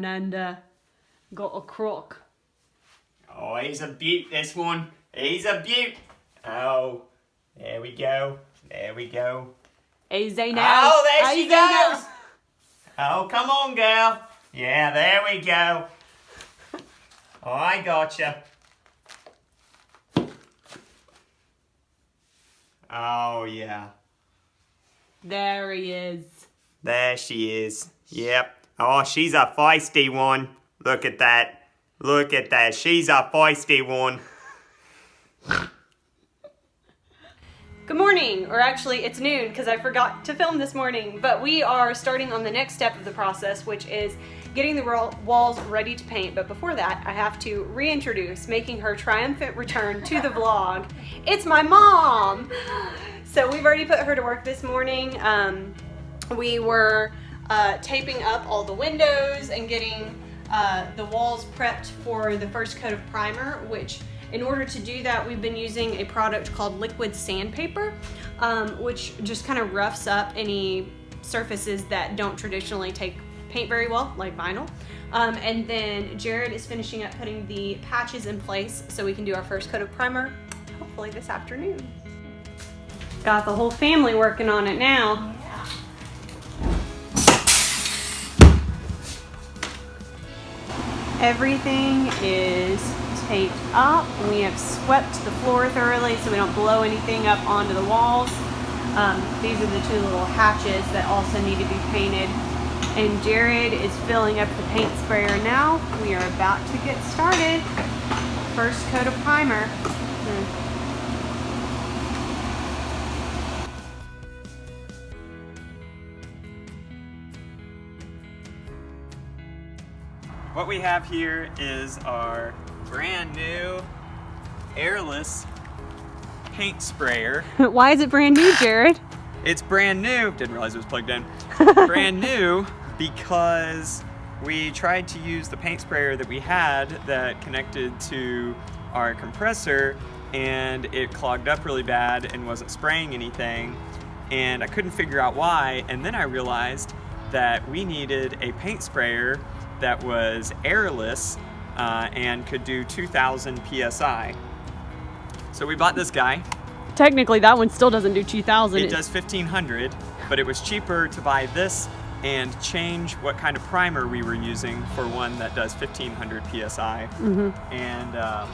and got a crock. Oh, he's a beaut, this one. He's a beaut. Oh, there we go. There we go. Easy now. Oh, there she Easy goes. now. Oh, come on, girl. Yeah, there we go. Oh, I gotcha. Oh, yeah. There he is. There she is. Yep. Oh, she's a feisty one. Look at that. Look at that. She's a feisty one. Good morning, or actually it's noon because I forgot to film this morning, but we are starting on the next step of the process, which is getting the walls ready to paint. But before that, I have to reintroduce, making her triumphant return to the vlog. It's my mom! So we've already put her to work this morning. We were taping up all the windows and getting the walls prepped for the first coat of primer, which in order to do that, we've been using a product called liquid sandpaper, which just kind of roughs up any surfaces that don't traditionally take paint very well, like vinyl. And then Jared is finishing up putting the patches in place so we can do our first coat of primer, hopefully this afternoon. Got the whole family working on it now. Everything is taped up. We have swept the floor thoroughly so we don't blow anything up onto the walls. These are the two little hatches that also need to be painted. And Jared is filling up the paint sprayer now. We are about to get started. First coat of primer. What we have here is our brand new airless paint sprayer. Why is it brand new, Jared? It's brand new. Didn't realize it was plugged in. Brand new because we tried to use the paint sprayer that we had that connected to our compressor, and it clogged up really bad and wasn't spraying anything, and I couldn't figure out why. And then I realized that we needed a paint sprayer that was airless and could do 2,000 PSI. So we bought this guy. Technically, that one still doesn't do 2,000. It does 1,500, but it was cheaper to buy this and change what kind of primer we were using for one that does 1,500 PSI. Mm-hmm. And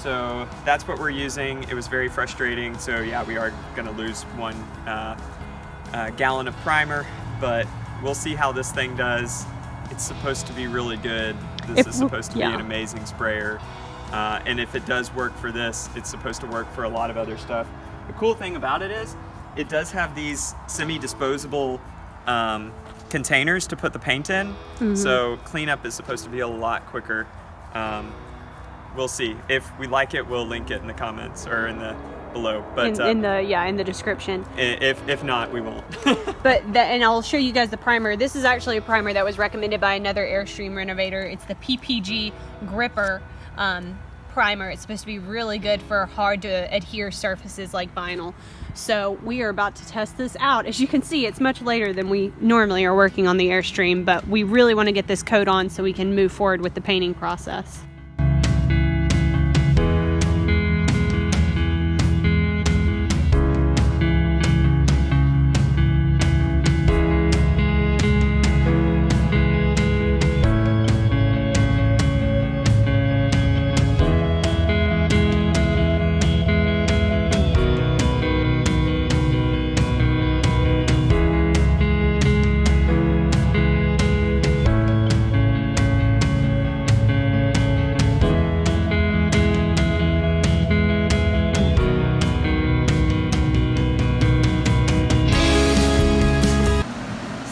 so that's what we're using. It was very frustrating. So yeah, we are gonna lose 1 gallon of primer, but we'll see how this thing does. It's supposed to be really good. This is supposed to be an amazing sprayer. And if it does work for this, it's supposed to work for a lot of other stuff. The cool thing about it is, it does have these semi-disposable containers to put the paint in. Mm-hmm. So cleanup is supposed to be a lot quicker. We'll see. If we like it, we'll link it in the comments or in the below. But in the description. If not, we won't. And I'll show you guys the primer. This is actually a primer that was recommended by another Airstream renovator. It's the PPG Gripper primer. It's supposed to be really good for hard to adhere surfaces like vinyl. So we are about to test this out. As you can see, it's much later than we normally are working on the Airstream, but we really want to get this coat on so we can move forward with the painting process.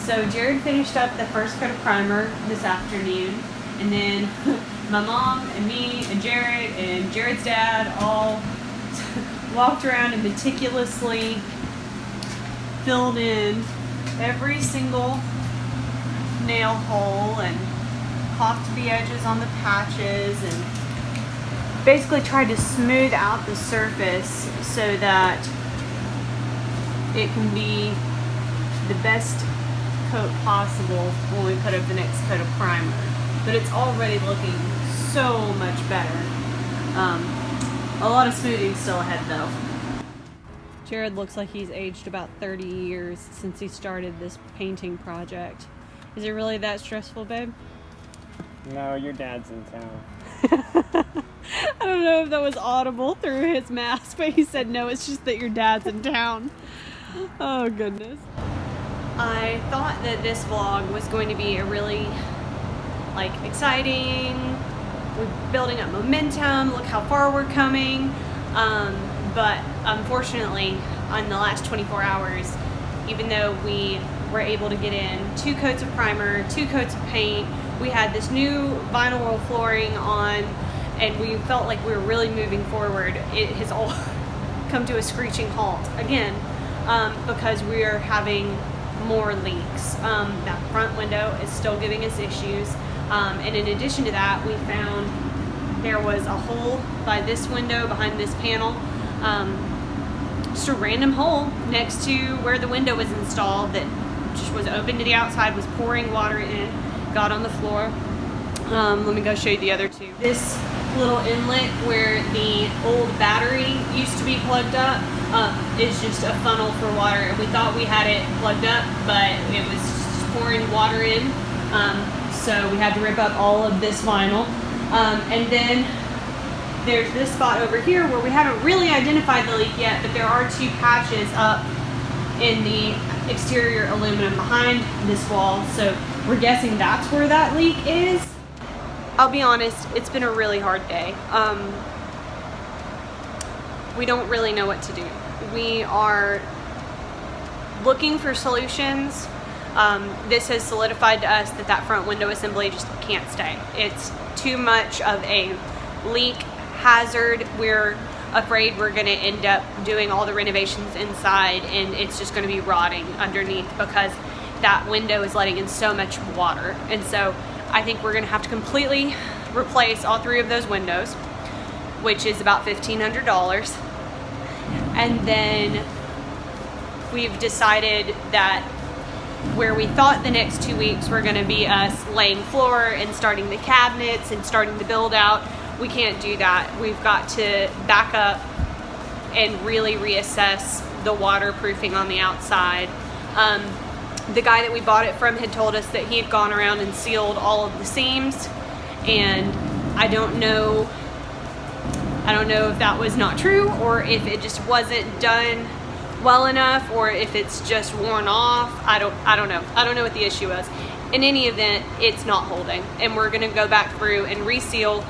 So Jared finished up the first coat of primer this afternoon, and then my mom and me and Jared's dad all walked around and meticulously filled in every single nail hole and caulked the edges on the patches and basically tried to smooth out the surface so that it can be the best coat possible when we put up the next coat of primer. but it's already looking so much better. A lot of smoothing still ahead though. Jared looks like he's aged about 30 years since he started this painting project. Is it really that stressful, babe? No, your dad's in town. I don't know if that was audible through his mask, but he said no, it's just that your dad's in town. Oh goodness. I thought that this vlog was going to be a really exciting, we're building up momentum, look how far we're coming, but unfortunately in the last 24 hours, even though we were able to get in 2 coats of primer, 2 coats of paint, we had this new vinyl roll flooring on, and we felt like we were really moving forward. It has all come to a screeching halt again, because we are having more leaks. That front window is still giving us issues, and in addition to that, we found there was a hole by this window behind this panel, just a random hole next to where the window was installed that just was open to the outside, was pouring water in, got on the floor. Let me go show you the other 2. This little inlet where the old battery used to be plugged up is just a funnel for water, and we thought we had it plugged up, but it was just pouring water in, so we had to rip up all of this vinyl. And then there's this spot over here where we haven't really identified the leak yet, but there are 2 patches up in the exterior aluminum behind this wall, so we're guessing that's where that leak is. I'll be honest, it's been a really hard day. We don't really know what to do. We are looking for solutions. This has solidified to us that that front window assembly just can't stay. It's too much of a leak hazard. We're afraid we're going to end up doing all the renovations inside and it's just going to be rotting underneath because that window is letting in so much water. And so I think we're going to have to completely replace all 3 of those windows, which is about $1,500. And then we've decided that where we thought the next 2 weeks were going to be us laying floor and starting the cabinets and starting the build out, we can't do that. We've got to back up and really reassess the waterproofing on the outside. The guy that we bought it from had told us that he had gone around and sealed all of the seams, and I don't know if that was not true or if it just wasn't done well enough or if it's just worn off. I don't know. I don't know what the issue is. In any event, it's not holding, and we're going to go back through and reseal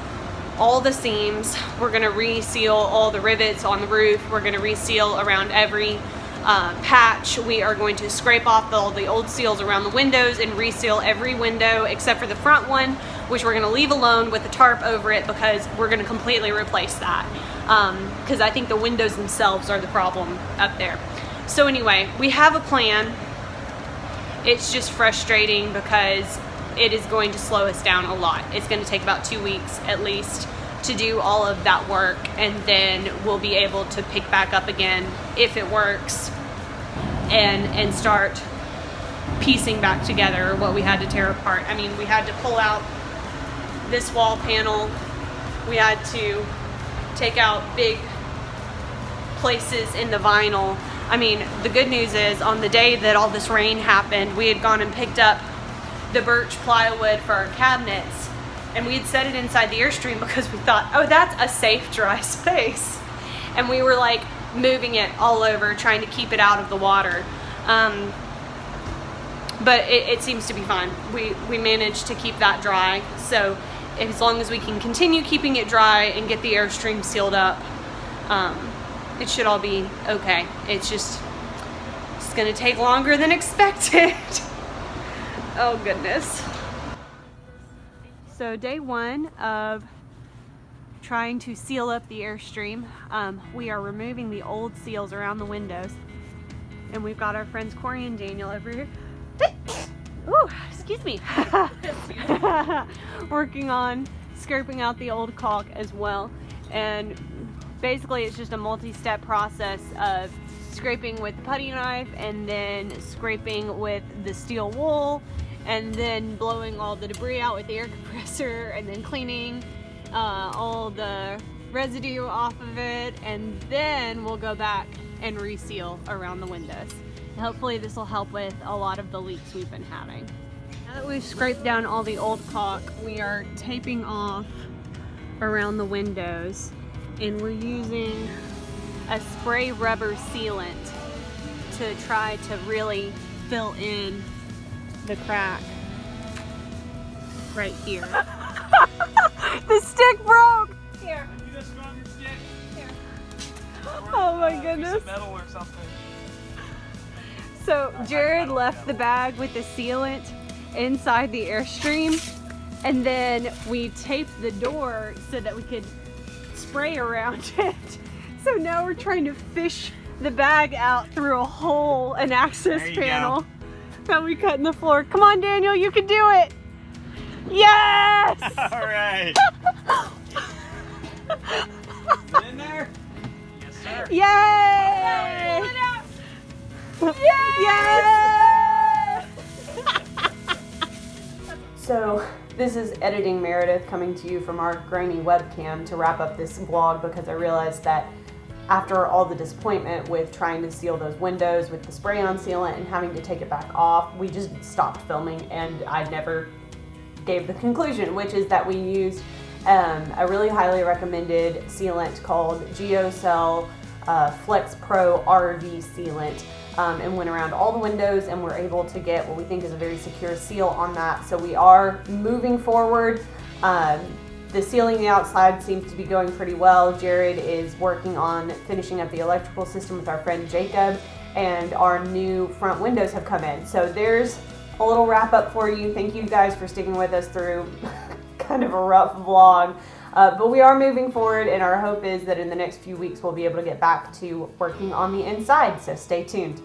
all the seams. We're going to reseal all the rivets on the roof. We're going to reseal around every patch. We are going to scrape off all the old seals around the windows and reseal every window except for the front one, which we're going to leave alone with a tarp over it because we're going to completely replace that, because I think the windows themselves are the problem up there. So anyway, we have a plan. It's just frustrating because it is going to slow us down a lot. It's going to take about 2 weeks at least to do all of that work, and then we'll be able to pick back up again if it works and start piecing back together what we had to tear apart. I mean, we had to pull out this wall panel. We had to take out big places in the vinyl. I mean, the good news is on the day that all this rain happened, we had gone and picked up the birch plywood for our cabinets, and we had set it inside the Airstream because we thought, oh, that's a safe dry space, and we were like moving it all over trying to keep it out of the water, but it seems to be fine. We managed to keep that dry, so as long as we can continue keeping it dry and get the Airstream sealed up, it should all be okay. It's gonna take longer than expected. Oh goodness. So day 1 of trying to seal up the Airstream, we are removing the old seals around the windows, and we've got our friends Corey and Daniel over here. Ooh, excuse me. Working on scraping out the old caulk as well, and basically it's just a multi-step process of scraping with the putty knife and then scraping with the steel wool and then blowing all the debris out with the air compressor, and then cleaning all the residue off of it, and then we'll go back and reseal around the windows. And hopefully this will help with a lot of the leaks we've been having. Now that we've scraped down all the old caulk, we are taping off around the windows, and we're using a spray rubber sealant to try to really fill in the crack right here. The stick broke! Here. You need a stronger stick. Here. Oh my goodness. Metal or something. So Jared left the bag with the sealant inside the Airstream, and then we taped the door so that we could spray around it. So now we're trying to fish the bag out through a hole, an access panel that we cut in the floor. Come on, Daniel, you can do it. Yes! All right. Is it in there? Yes, sir. Yay! Yay! So this is Editing Meredith coming to you from our grainy webcam to wrap up this vlog, because I realized that after all the disappointment with trying to seal those windows with the spray-on sealant and having to take it back off, we just stopped filming, and I never gave the conclusion, which is that we used a really highly recommended sealant called GeoCell Flex Pro RV sealant, and went around all the windows, and we're able to get what we think is a very secure seal on that. So we are moving forward. The sealing the outside seems to be going pretty well. Jared is working on finishing up the electrical system with our friend Jacob, and our new front windows have come in. So there's a little wrap up for you. Thank you guys for sticking with us through kind of a rough vlog. But we are moving forward, and our hope is that in the next few weeks we'll be able to get back to working on the inside. So stay tuned.